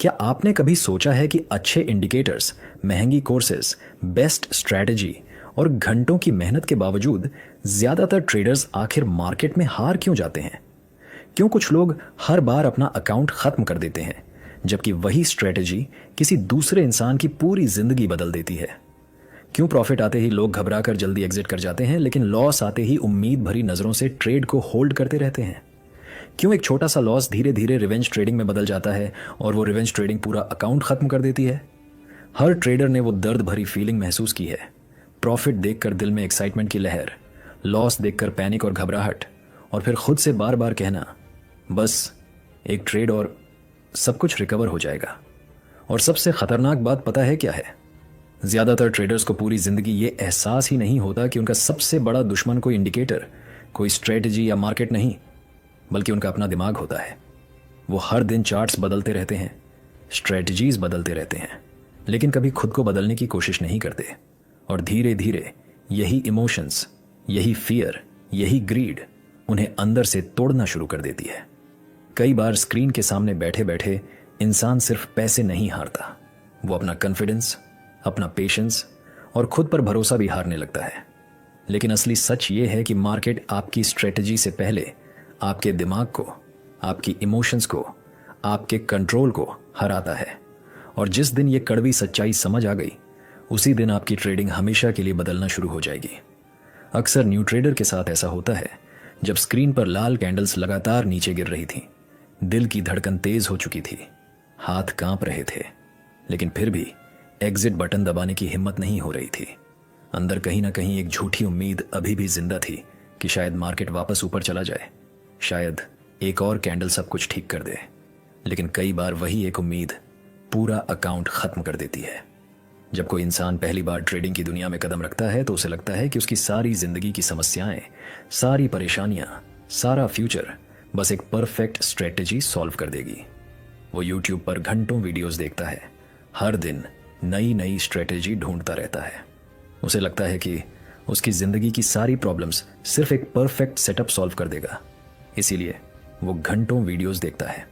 क्या आपने कभी सोचा है कि अच्छे इंडिकेटर्स, महंगी कोर्सेज, बेस्ट स्ट्रैटेजी और घंटों की मेहनत के बावजूद ज़्यादातर ट्रेडर्स आखिर मार्केट में हार क्यों जाते हैं? क्यों कुछ लोग हर बार अपना अकाउंट ख़त्म कर देते हैं, जबकि वही स्ट्रैटेजी किसी दूसरे इंसान की पूरी ज़िंदगी बदल देती है? क्यों प्रॉफिट आते ही लोग घबरा कर जल्दी एग्जिट कर जाते हैं, लेकिन लॉस आते ही उम्मीद भरी नज़रों से ट्रेड को होल्ड करते रहते हैं? क्यों एक छोटा सा लॉस धीरे धीरे रिवेंज ट्रेडिंग में बदल जाता है और वो रिवेंज ट्रेडिंग पूरा अकाउंट खत्म कर देती है? हर ट्रेडर ने वो दर्द भरी फीलिंग महसूस की है। प्रॉफिट देखकर दिल में एक्साइटमेंट की लहर, लॉस देखकर पैनिक और घबराहट, और फिर खुद से बार बार कहना, बस एक ट्रेड और सब कुछ रिकवर हो जाएगा। और सबसे खतरनाक बात पता है क्या है? ज़्यादातर ट्रेडर्स को पूरी ज़िंदगी ये एहसास ही नहीं होता कि उनका सबसे बड़ा दुश्मन कोई इंडिकेटर, कोई स्ट्रेटजी या मार्केट नहीं, बल्कि उनका अपना दिमाग होता है। वो हर दिन चार्ट्स बदलते रहते हैं, स्ट्रेटजीज बदलते रहते हैं, लेकिन कभी खुद को बदलने की कोशिश नहीं करते। और धीरे धीरे यही इमोशंस, यही फियर, यही ग्रीड उन्हें अंदर से तोड़ना शुरू कर देती है। कई बार स्क्रीन के सामने बैठे बैठे इंसान सिर्फ पैसे नहीं हारता, वो अपना कॉन्फिडेंस, अपना पेशेंस और खुद पर भरोसा भी हारने लगता है। लेकिन असली सच ये है कि मार्केट आपकी स्ट्रेटजी से पहले आपके दिमाग को, आपकी इमोशंस को, आपके कंट्रोल को हराता है। और जिस दिन ये कड़वी सच्चाई समझ आ गई, उसी दिन आपकी ट्रेडिंग हमेशा के लिए बदलना शुरू हो जाएगी। अक्सर न्यू ट्रेडर के साथ ऐसा होता है, जब स्क्रीन पर लाल कैंडल्स लगातार नीचे गिर रही थी, दिल की धड़कन तेज हो चुकी थी, हाथ कांप रहे थे, लेकिन फिर भी एग्जिट बटन दबाने की हिम्मत नहीं हो रही थी। अंदर कहीं ना कहीं एक झूठी उम्मीद अभी भी जिंदा थी कि शायद मार्केट वापस ऊपर चला जाए, शायद एक और कैंडल सब कुछ ठीक कर दे। लेकिन कई बार वही एक उम्मीद पूरा अकाउंट खत्म कर देती है। जब कोई इंसान पहली बार ट्रेडिंग की दुनिया में कदम रखता है तो उसे लगता है कि उसकी सारी जिंदगी की समस्याएं, सारी परेशानियां, सारा फ्यूचर बस एक परफेक्ट स्ट्रेटजी सॉल्व कर देगी। वो यूट्यूब पर घंटों वीडियोस देखता है, हर दिन नई नई स्ट्रेटजी ढूंढता रहता है। उसे लगता है कि उसकी जिंदगी की सारी प्रॉब्लम्स सिर्फ एक परफेक्ट सेटअप सॉल्व कर देगा। इसीलिए वो घंटों वीडियोस देखता है,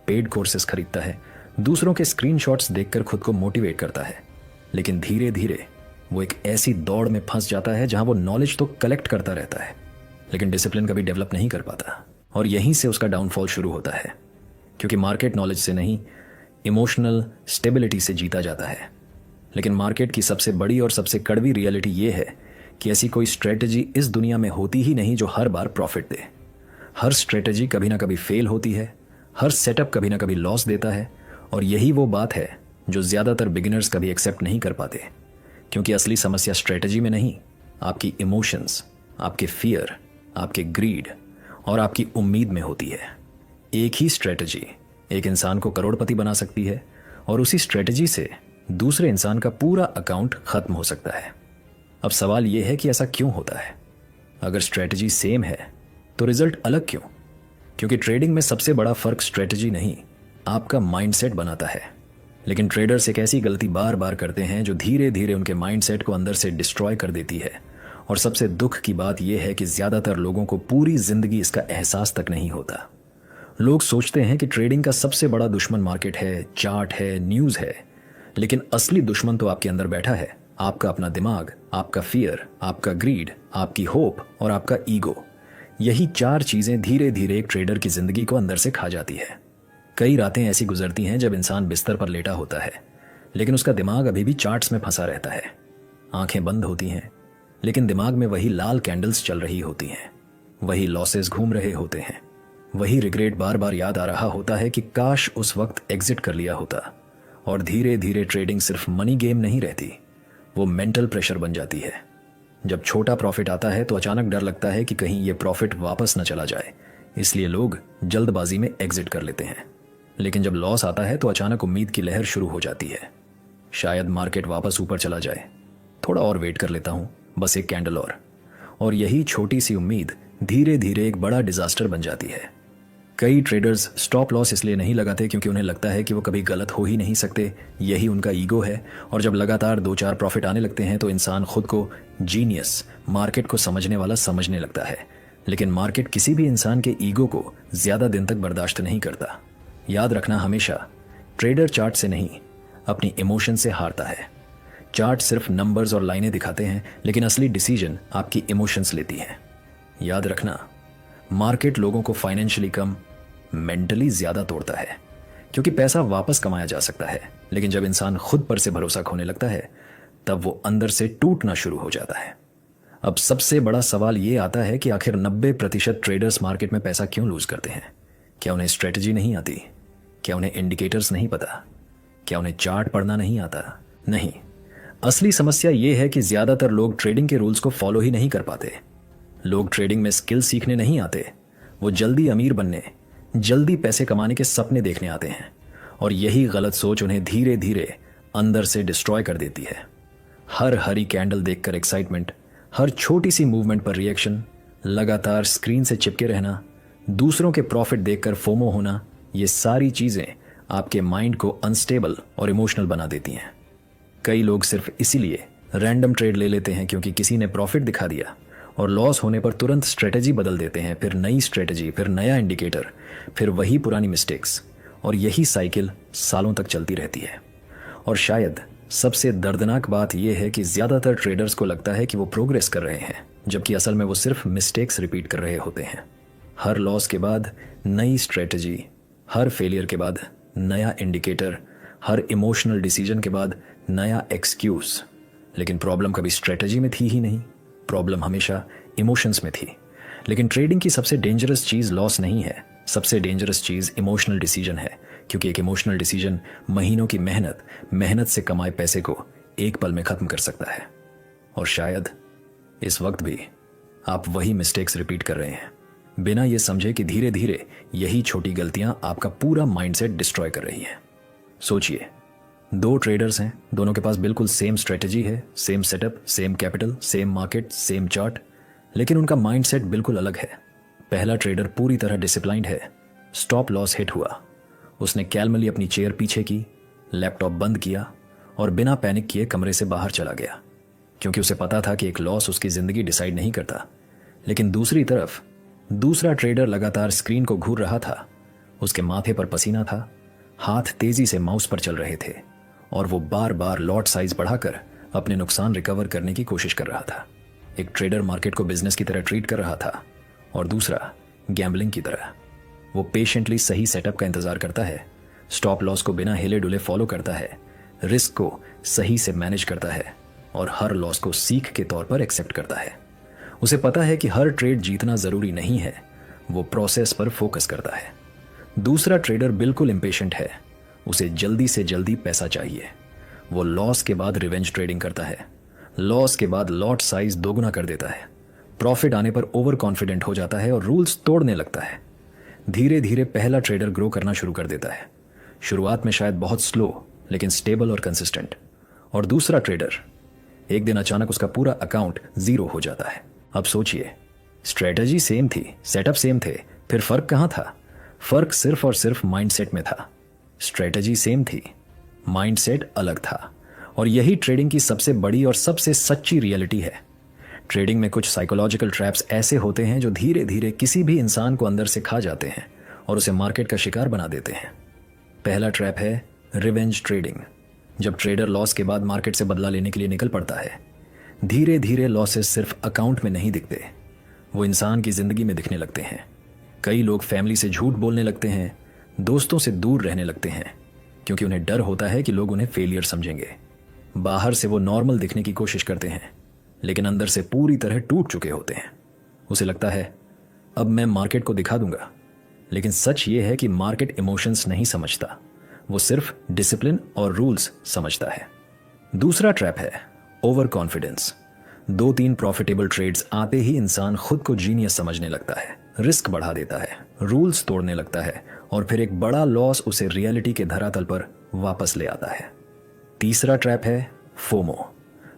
पेड कोर्सेज खरीदता है, दूसरों के स्क्रीनशॉट्स देखकर खुद को मोटिवेट करता है। लेकिन धीरे धीरे वो एक ऐसी दौड़ में फंस जाता है जहां वो नॉलेज तो कलेक्ट करता रहता है, लेकिन डिसिप्लिन कभी डेवलप नहीं कर पाता। और यहीं से उसका डाउनफॉल शुरू होता है, क्योंकि मार्केट नॉलेज से नहीं, इमोशनल स्टेबिलिटी से जीता जाता है। लेकिन मार्केट की सबसे बड़ी और सबसे कड़वी रियलिटी ये है कि ऐसी कोई स्ट्रेटजी इस दुनिया में होती ही नहीं जो हर बार प्रॉफिट दे। हर स्ट्रेटजी कभी ना कभी फेल होती है, हर सेटअप कभी ना कभी लॉस देता है। और यही वो बात है जो ज़्यादातर बिगिनर्स कभी एक्सेप्ट नहीं कर पाते, क्योंकि असली समस्या स्ट्रेटजी में नहीं, आपकी इमोशंस, आपके फियर, आपके ग्रीड और आपकी उम्मीद में होती है। एक ही स्ट्रेटजी एक इंसान को करोड़पति बना सकती है, और उसी स्ट्रेटजी से दूसरे इंसान का पूरा अकाउंट खत्म हो सकता है। अब सवाल यह है कि ऐसा क्यों होता है? अगर स्ट्रेटजी सेम है तो रिजल्ट अलग क्यों? क्योंकि ट्रेडिंग में सबसे बड़ा फर्क स्ट्रेटजी नहीं, आपका माइंडसेट बनाता है। लेकिन ट्रेडर्स एक ऐसी गलती बार बार करते हैं जो धीरे धीरे उनके माइंडसेट को अंदर से डिस्ट्रॉय कर देती है। और सबसे दुख की बात यह है कि ज़्यादातर लोगों को पूरी जिंदगी इसका एहसास तक नहीं होता। लोग सोचते हैं कि ट्रेडिंग का सबसे बड़ा दुश्मन मार्केट है, चार्ट है, न्यूज़ है, लेकिन असली दुश्मन तो आपके अंदर बैठा है, आपका अपना दिमाग, आपका फियर, आपका ग्रीड, आपकी होप और आपका ईगो। यही चार चीजें धीरे धीरे एक ट्रेडर की जिंदगी को अंदर से खा जाती है। कई रातें ऐसी गुजरती हैं जब इंसान बिस्तर पर लेटा होता है, लेकिन उसका दिमाग अभी भी चार्ट्स में फंसा रहता है। आंखें बंद होती हैं, लेकिन दिमाग में वही लाल कैंडल्स चल रही होती हैं, वही लॉसेस घूम रहे होते हैं, वही रिग्रेट बार बार याद आ रहा होता है कि काश उस वक्त एग्जिट कर लिया होता। और धीरे धीरे ट्रेडिंग सिर्फ मनी गेम नहीं रहती, वो मेंटल प्रेशर बन जाती है। जब छोटा प्रॉफिट आता है तो अचानक डर लगता है कि कहीं ये प्रॉफिट वापस न चला जाए, इसलिए लोग जल्दबाजी में एग्जिट कर लेते हैं। लेकिन जब लॉस आता है तो अचानक उम्मीद की लहर शुरू हो जाती है, शायद मार्केट वापस ऊपर चला जाए, थोड़ा और वेट कर लेता हूं, बस एक कैंडल और यही छोटी सी उम्मीद धीरे धीरे एक बड़ा डिजास्टर बन जाती है। कई ट्रेडर्स स्टॉप लॉस इसलिए नहीं लगाते क्योंकि उन्हें लगता है कि वो कभी गलत हो ही नहीं सकते, यही उनका ईगो है। और जब लगातार 2-4 प्रॉफिट आने लगते हैं तो इंसान खुद को जीनियस, मार्केट को समझने वाला समझने लगता है। लेकिन मार्केट किसी भी इंसान के ईगो को ज्यादा दिन तक बर्दाश्त नहीं करता। याद रखना हमेशा ट्रेडर चार्ट से नहीं, अपनी इमोशन से हारता है। चार्ट सिर्फ नंबर्स और लाइनें दिखाते हैं, लेकिन असली डिसीजन आपकी इमोशंस लेती है। याद रखना, मार्केट लोगों को फाइनेंशियली कम, मेंटली ज्यादा तोड़ता है, क्योंकि पैसा वापस कमाया जा सकता है, लेकिन जब इंसान खुद पर से भरोसा खोने लगता है तब वो अंदर से टूटना शुरू हो जाता है। अब सबसे बड़ा सवाल ये आता है कि आखिर 90% ट्रेडर्स मार्केट में पैसा क्यों लूज करते हैं? क्या उन्हें स्ट्रेटजी नहीं आती? क्या उन्हें इंडिकेटर्स नहीं पता? क्या उन्हें चार्ट पढ़ना नहीं आता? नहीं, असली समस्या यह है कि ज्यादातर लोग ट्रेडिंग के रूल्स को फॉलो ही नहीं कर पाते। लोग ट्रेडिंग में स्किल सीखने नहीं आते, वो जल्दी अमीर बनने, जल्दी पैसे कमाने के सपने देखने आते हैं, और यही गलत सोच उन्हें धीरे धीरे अंदर से डिस्ट्रॉय कर देती है। हर हरी कैंडल देखकर एक्साइटमेंट, हर छोटी सी मूवमेंट पर रिएक्शन, लगातार स्क्रीन से चिपके रहना, दूसरों के प्रॉफिट देखकर फोमो होना, ये सारी चीजें आपके माइंड को अनस्टेबल और इमोशनल बना देती हैं। कई लोग सिर्फ इसीलिए रैंडम ट्रेड ले लेते हैं क्योंकि किसी ने प्रॉफिट दिखा दिया, और लॉस होने पर तुरंत स्ट्रेटजी बदल देते हैं, फिर नई स्ट्रेटजी, फिर नया इंडिकेटर, फिर वही पुरानी मिस्टेक्स, और यही साइकिल सालों तक चलती रहती है। और शायद सबसे दर्दनाक बात यह है कि ज्यादातर ट्रेडर्स को लगता है कि वो प्रोग्रेस कर रहे हैं, जबकि असल में वो सिर्फ मिस्टेक्स रिपीट कर रहे होते हैं। हर लॉस के बाद नई स्ट्रेटजी, हर फेलियर के बाद नया इंडिकेटर, हर इमोशनल डिसीजन के बाद नया एक्सक्यूज। लेकिन प्रॉब्लम कभी स्ट्रेटजी में थी ही नहीं, प्रॉब्लम हमेशा इमोशंस में थी। लेकिन ट्रेडिंग की सबसे डेंजरस चीज लॉस नहीं है, सबसे डेंजरस चीज इमोशनल डिसीजन है, क्योंकि एक इमोशनल डिसीजन महीनों की मेहनत से कमाए पैसे को एक पल में खत्म कर सकता है। और शायद इस वक्त भी आप वही मिस्टेक्स रिपीट कर रहे हैं, बिना ये समझे कि धीरे धीरे यही छोटी गलतियां आपका पूरा माइंडसेट डिस्ट्रॉय कर रही हैं। सोचिए, दो ट्रेडर्स हैं, दोनों के पास बिल्कुल सेम स्ट्रेटजी है, same setup, same capital, same market, same chart, लेकिन उनका माइंडसेट बिल्कुल अलग है। पहला ट्रेडर पूरी तरह डिसिप्लाइंड है, स्टॉप लॉस हिट हुआ, उसने कैलमली अपनी चेयर पीछे की, लैपटॉप बंद किया और बिना पैनिक किए कमरे से बाहर चला गया, क्योंकि उसे पता था कि एक लॉस उसकी जिंदगी डिसाइड नहीं करता। लेकिन दूसरी तरफ दूसरा ट्रेडर लगातार स्क्रीन को घूर रहा था, उसके माथे पर पसीना था, हाथ तेजी से माउस पर चल रहे थे, और वो बार बार लॉट साइज बढ़ाकर अपने नुकसान रिकवर करने की कोशिश कर रहा था। एक ट्रेडर मार्केट को बिजनेस की तरह ट्रीट कर रहा था, और दूसरा गैम्बलिंग की तरह। वो पेशेंटली सही सेटअप का इंतजार करता है, स्टॉप लॉस को बिना हिले डुले फॉलो करता है, रिस्क को सही से मैनेज करता है, और हर लॉस को सीख के तौर पर एक्सेप्ट करता है। उसे पता है कि हर ट्रेड जीतना जरूरी नहीं है, वो प्रोसेस पर फोकस करता है। दूसरा ट्रेडर बिल्कुल इम्पेशेंट है, उसे जल्दी से जल्दी पैसा चाहिए। वो लॉस के बाद रिवेंज ट्रेडिंग करता है, लॉस के बाद लॉट साइज दोगुना कर देता है, प्रॉफिट आने पर ओवर कॉन्फिडेंट हो जाता है और रूल्स तोड़ने लगता है। धीरे धीरे पहला ट्रेडर ग्रो करना शुरू कर देता है, शुरुआत में शायद बहुत स्लो, लेकिन स्टेबल और कंसिस्टेंट। और दूसरा ट्रेडर, एक दिन अचानक उसका पूरा अकाउंट जीरो हो जाता है। अब सोचिए, स्ट्रेटजी सेम थी, सेटअप सेम थे, फिर फर्क कहां था? फर्क सिर्फ और सिर्फ माइंडसेट में था। स्ट्रेटजी सेम थी, माइंडसेट अलग था, और यही ट्रेडिंग की सबसे बड़ी और सबसे सच्ची रियलिटी है। ट्रेडिंग में कुछ साइकोलॉजिकल ट्रैप्स ऐसे होते हैं जो धीरे धीरे किसी भी इंसान को अंदर से खा जाते हैं और उसे मार्केट का शिकार बना देते हैं। पहला ट्रैप है रिवेंज ट्रेडिंग। जब ट्रेडर लॉस के बाद मार्केट से बदला लेने के लिए निकल पड़ता है, धीरे धीरे लॉसेस सिर्फ अकाउंट में नहीं दिखते, वो इंसान की जिंदगी में दिखने लगते हैं। कई लोग फैमिली से झूठ बोलने लगते हैं, दोस्तों से दूर रहने लगते हैं, क्योंकि उन्हें डर होता है कि लोग उन्हें फेलियर समझेंगे। बाहर से वो नॉर्मल दिखने की कोशिश करते हैं, लेकिन अंदर से पूरी तरह टूट चुके होते हैं। उसे लगता है अब मैं मार्केट को दिखा दूंगा, लेकिन सच ये है कि मार्केट इमोशंस नहीं समझता, वो सिर्फ डिसिप्लिन और रूल्स समझता है। दूसरा ट्रैप है ओवर कॉन्फिडेंस। 2-3 प्रॉफिटेबल ट्रेड्स आते ही इंसान खुद को जीनियस समझने लगता है, रिस्क बढ़ा देता है, रूल्स तोड़ने लगता है, और फिर एक बड़ा लॉस उसे रियलिटी के धरातल पर वापस ले आता है। तीसरा ट्रैप है फोमो।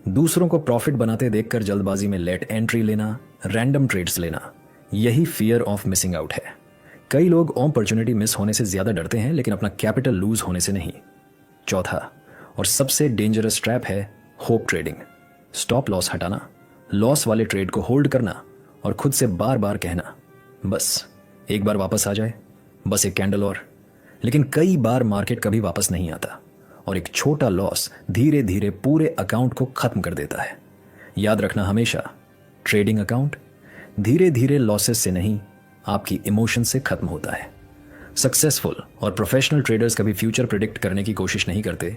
दूसरों को प्रॉफिट बनाते देखकर जल्दबाजी में लेट एंट्री लेना, रैंडम ट्रेड्स लेना, यही फियर ऑफ मिसिंग आउट है। कई लोग अपॉर्चुनिटी मिस होने से ज्यादा डरते हैं, लेकिन अपना कैपिटल लूज होने से नहीं। चौथा और सबसे डेंजरस ट्रैप है होप ट्रेडिंग। स्टॉप लॉस हटाना, लॉस वाले ट्रेड को होल्ड करना और खुद से बार बार कहना, बस एक बार वापस आ जाए, बस एक कैंडल और, लेकिन कई बार मार्केट कभी वापस नहीं आता और एक छोटा लॉस धीरे धीरे पूरे अकाउंट को खत्म कर देता है। याद रखना हमेशा, ट्रेडिंग अकाउंट धीरे धीरे लॉसेस से नहीं, आपकी इमोशन से खत्म होता है। सक्सेसफुल और प्रोफेशनल ट्रेडर्स कभी फ्यूचर प्रिडिक्ट करने की कोशिश नहीं करते,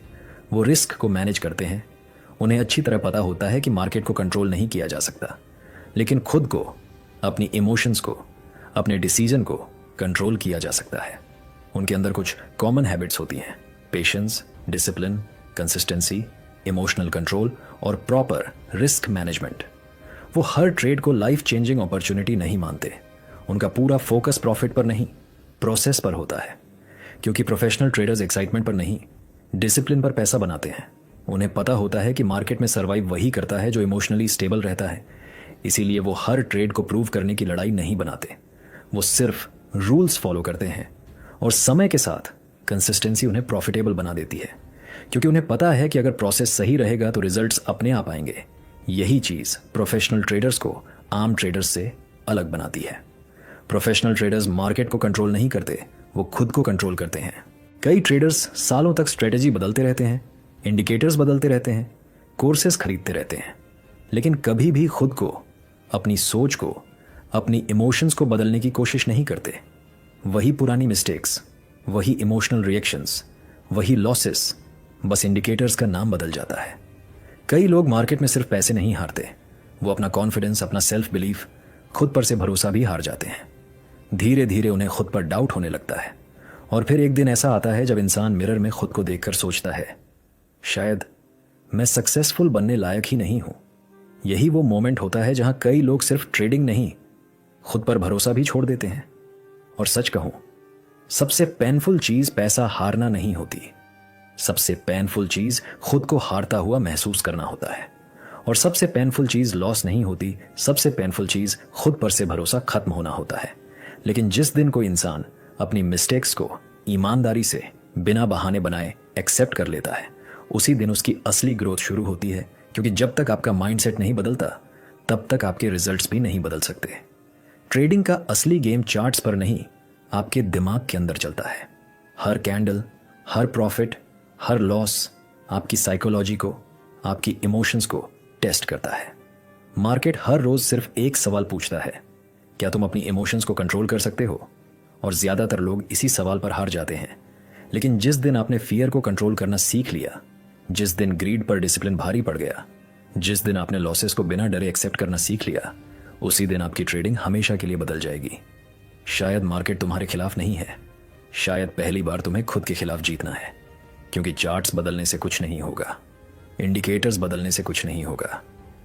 वो रिस्क को मैनेज करते हैं। उन्हें अच्छी तरह पता होता है कि मार्केट को कंट्रोल नहीं किया जा सकता, लेकिन खुद को, अपनी इमोशंस को, अपने डिसीजन को कंट्रोल किया जा सकता है। उनके अंदर कुछ कॉमन हैबिट्स होती हैं: patience, discipline, consistency, emotional control और प्रॉपर रिस्क मैनेजमेंट। वो हर ट्रेड को लाइफ चेंजिंग अपॉर्चुनिटी नहीं मानते। उनका पूरा फोकस प्रॉफिट पर नहीं, प्रोसेस पर होता है। क्योंकि प्रोफेशनल ट्रेडर्स एक्साइटमेंट पर नहीं, डिसिप्लिन पर पैसा बनाते हैं। उन्हें पता होता है कि मार्केट में सर्वाइव वही करता है जो इमोशनली स्टेबल रहता है। इसीलिए वो हर ट्रेड को प्रूव करने की लड़ाई नहीं बनाते, वो सिर्फ रूल्स फॉलो करते हैं। और समय के साथ कंसिस्टेंसी उन्हें प्रॉफिटेबल बना देती है, क्योंकि उन्हें पता है कि अगर प्रोसेस सही रहेगा तो रिजल्ट्स अपने आप आएंगे। यही चीज़ प्रोफेशनल ट्रेडर्स को आम ट्रेडर्स से अलग बनाती है। प्रोफेशनल ट्रेडर्स मार्केट को कंट्रोल नहीं करते, वो खुद को कंट्रोल करते हैं। कई ट्रेडर्स सालों तक स्ट्रेटेजी बदलते रहते हैं, इंडिकेटर्स बदलते रहते हैं, कोर्सेज खरीदते रहते हैं, लेकिन कभी भी खुद को, अपनी सोच को, अपनी इमोशंस को बदलने की कोशिश नहीं करते। वही पुरानी मिस्टेक्स, वही इमोशनल रिएक्शंस, वही लॉसेस, बस इंडिकेटर्स का नाम बदल जाता है। कई लोग मार्केट में सिर्फ पैसे नहीं हारते, वो अपना कॉन्फिडेंस, अपना सेल्फ बिलीफ, खुद पर से भरोसा भी हार जाते हैं। धीरे धीरे उन्हें खुद पर डाउट होने लगता है और फिर एक दिन ऐसा आता है जब इंसान मिरर में खुद को देखकर सोचता है, शायद मैं सक्सेसफुल बनने लायक ही नहीं हूं। यही वो मोमेंट होता है जहां कई लोग सिर्फ ट्रेडिंग नहीं, खुद पर भरोसा भी छोड़ देते हैं। और सच कहूं, सबसे पेनफुल चीज पैसा हारना नहीं होती, सबसे पेनफुल चीज खुद को हारता हुआ महसूस करना होता है। और सबसे पेनफुल चीज लॉस नहीं होती, सबसे पेनफुल चीज खुद पर से भरोसा खत्म होना होता है। लेकिन जिस दिन कोई इंसान अपनी मिस्टेक्स को ईमानदारी से, बिना बहाने बनाए एक्सेप्ट कर लेता है, उसी दिन उसकी असली ग्रोथ शुरू होती है। क्योंकि जब तक आपका माइंडसेट नहीं बदलता, तब तक आपके रिजल्ट्स भी नहीं बदल सकते। ट्रेडिंग का असली गेम चार्ट्स पर नहीं, आपके दिमाग के अंदर चलता है। हर कैंडल, हर प्रॉफिट, हर लॉस आपकी साइकोलॉजी को, आपकी इमोशंस को टेस्ट करता है। मार्केट हर रोज सिर्फ एक सवाल पूछता है, क्या तुम अपनी इमोशंस को कंट्रोल कर सकते हो? और ज्यादातर लोग इसी सवाल पर हार जाते हैं। लेकिन जिस दिन आपने फियर को कंट्रोल करना सीख लिया, जिस दिन ग्रीड पर डिसिप्लिन भारी पड़ गया, जिस दिन आपने लॉसेस को बिना डरे एक्सेप्ट करना सीख लिया, उसी दिन आपकी ट्रेडिंग हमेशा के लिए बदल जाएगी। शायद मार्केट तुम्हारे खिलाफ नहीं है, शायद पहली बार तुम्हें खुद के खिलाफ जीतना है। क्योंकि चार्ट्स बदलने से कुछ नहीं होगा, इंडिकेटर्स बदलने से कुछ नहीं होगा,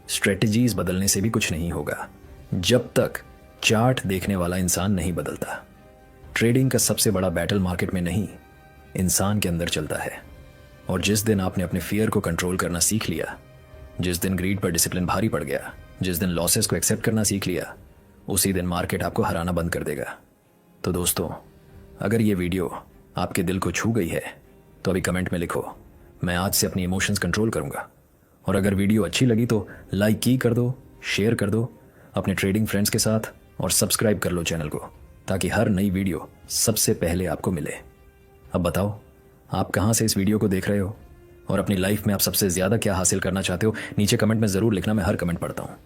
स्ट्रेटजीज बदलने से भी कुछ नहीं होगा, जब तक चार्ट देखने वाला इंसान नहीं बदलता। ट्रेडिंग का सबसे बड़ा बैटल मार्केट में नहीं, इंसान के अंदर चलता है। और जिस दिन आपने अपने फियर को कंट्रोल करना सीख लिया, जिस दिन ग्रीड पर डिसिप्लिन भारी पड़ गया, जिस दिन लॉसेस को एक्सेप्ट करना सीख लिया, उसी दिन मार्केट आपको हराना बंद कर देगा। तो दोस्तों, अगर ये वीडियो आपके दिल को छू गई है तो अभी कमेंट में लिखो, मैं आज से अपनी इमोशंस कंट्रोल करूंगा। और अगर वीडियो अच्छी लगी तो लाइक की कर दो, शेयर कर दो अपने ट्रेडिंग फ्रेंड्स के साथ और सब्सक्राइब कर लो चैनल को, ताकि हर नई वीडियो सबसे पहले आपको मिले। अब बताओ, आप कहाँ से इस वीडियो को देख रहे हो और अपनी लाइफ में आप सबसे ज़्यादा क्या हासिल करना चाहते हो? नीचे कमेंट में ज़रूर लिखना, मैं हर कमेंट पढ़ता हूँ।